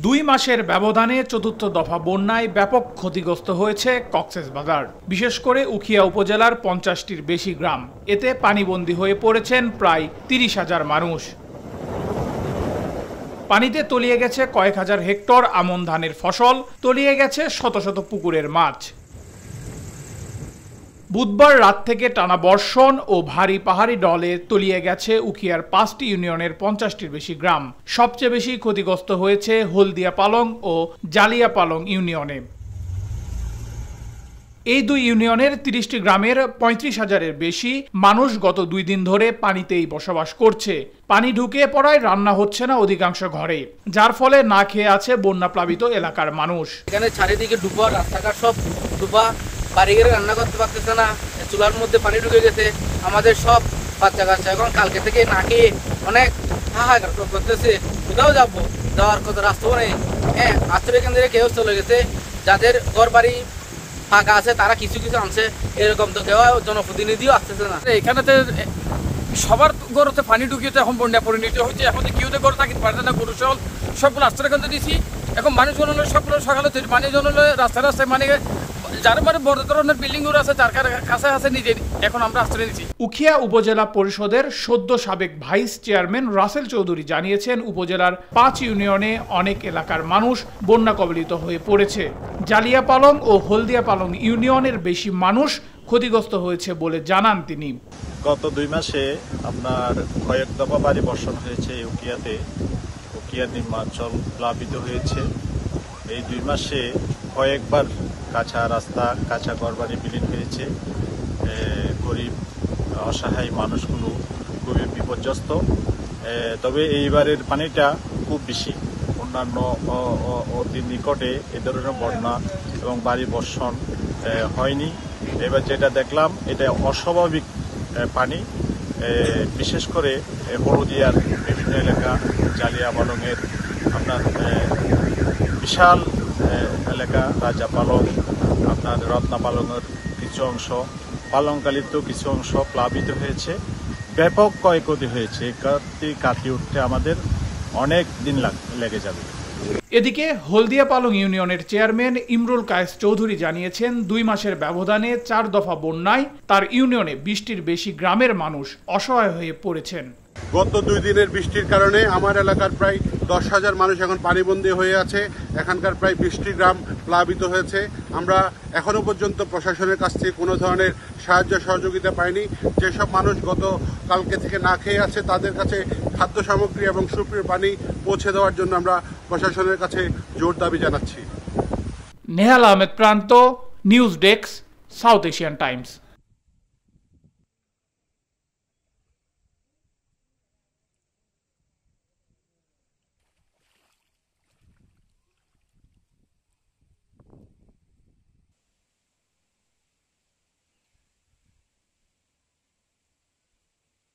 2 মাসের ব্যবধানে চতুর্থ দফা বন্যায় ব্যাপক ক্ষতিগ্রস্ত হয়েছে কক্সবাজার। বিশেষ করে উখিয়া উপজেলার 50টির বেশি গ্রাম। এতে পানিবন্দী হয়ে পড়েছেন প্রায় 30,000 মানুষ। পানিতে তলিয়ে গেছে কয়েক হাজার হেক্টর আমন ধানের ফসল, তলিয়ে গেছে শত শত পুকুরের মাছ। বুধবার রাত থেকে টানা বর্ষণ ও ভারী পাহাড়ি ঢলে তলিয়ে গেছে উখিয়ার 5টি ইউনিয়নের 50টির বেশি গ্রাম। সবচেয়ে বেশি ক্ষতিগ্রস্ত হয়েছে হলদিয়া পালং ও জালিয়া পালং ইউনিয়নে। এই দুই ইউনিয়নের 30টি গ্রামের 35,000-এর বেশি মানুষ গত 2 দিন ধরে পানিতেই বসবাস করছে। পানি ঢুকে পড়ায় রান্না হচ্ছে না অধিকাংশ ঘরে, যার ফলে না খেয়ে আছে বন্যা প্লাবিত এলাকার মানুষ। এখানে চারিদিকে ডুবা, রাস্তাঘাট সব ডুবা, বাড়িঘরে রান্না করতে পারতেছে না, চুলার মধ্যে পানি ঢুকে গেছে। আমাদের সব বাচ্চা কাচ্চা এখন কালকে থেকে না খেয়ে অনেক হাহাকার করতেছে। কোথাও যাবো, যাওয়ার কত রাস্তা নেই। আশ্রয় কেন্দ্রে কেউ চলে গেছে, যাদের ঘর বাড়ি ফাঁকা আছে তারা কিছু কিছু আনছে, এরকম তো কেউ জনপ্রতিনিধিও আসতেছে না। এখানেতে সবার গরুতে পানি ঢুকিয়ে তো এখন বন্যা পরিণত হচ্ছে। এখন কেউ তো গরু থাকতে পারছে না, গরু সবগুলো আশ্রয় কেন্দ্র দিয়েছি। এখন মানুষজন সবগুলো সকালে মানুষজন রাস্তায় রাস্তায় মানে যার মানে বড় ধরনের বিল্ডিং গুলো আছে তার কাছে আছে নিজের, এখন আমরা আশ্রয় নিচ্ছি। উখিয়া উপজেলা পরিষদের সদ্য সাবেক ভাইস চেয়ারম্যান রাসেল চৌধুরী জানিয়েছেন, উপজেলার 5 ইউনিয়নে অনেক এলাকার মানুষ বন্যা কবলিত হয়ে পড়েছে। জালিয়া পালং ও হলদিয়া পালং ইউনিয়নের বেশি মানুষ ক্ষতিগ্রস্ত হয়েছে বলে জানান তিনি। গত 2 মাসে আপনার কয়েক দফা ভারী বর্ষণ হয়েছে উখিয়াতে। উখিয়া নিম্নাঞ্চল প্লাবিত হয়েছে। এই 2 মাসে কয়েকবার কাঁচা রাস্তা, কাঁচা ঘরবাড়ি বিলীন হয়েছে। গরিব অসহায় মানুষগুলো খুবই বিপর্যস্ত। তবে এইবারের পানিটা খুব বেশি। অন্যান্য দিন নিকটে এ ধরনের বন্যা এবং ভারী বর্ষণ হয়নি। এবার যেটা দেখলাম এটা অস্বাভাবিক পানি। বিশেষ করে হলদিয়ার বিভিন্ন এলাকা, জালিয়া পালংয়ের আপনার বিশাল এলাকা, রাজা পালং, আপনার রত্না পালংয়ের কিছু অংশ, পালংকালির তো কিছু অংশ প্লাবিত হয়েছে। ব্যাপক ক্ষয়ক্ষতি হয়েছে। কাটিয়ে উঠতে আমাদের অনেক দিন লেগে যাবে। এদিকে হলদিয়া পালং ইউনিয়নের চেয়ারম্যান ইমরুল কায়েস চৌধুরী জানিয়েছেন, 2 মাসের ব্যবধানে 4 দফা বন্যায় তার ইউনিয়নে 20টির বেশি গ্রামের মানুষ অসহায় হয়ে পড়েছেন। গত 2 দিনের বৃষ্টির কারণে আমার এলাকার প্রায় 10,000 মানুষ এখন পানিবন্দী হয়ে আছে। এখানকার প্রায় 20টি গ্রাম প্লাবিত হয়েছে। আমরা এখনো পর্যন্ত প্রশাসনের কাছ থেকে কোনো ধরনের সাহায্য সহযোগিতা পাইনি। যেসব মানুষ গত কালকে থেকে না খেয়ে আছে তাদের কাছে খাদ্য সামগ্রী এবং সুপেয় পানি পৌঁছে দেওয়ার জন্য আমরা প্রশাসনের কাছে জোর দাবি জানাচ্ছি। নেহাল আহমেদ প্রান্ত, news desk, south Asian Times.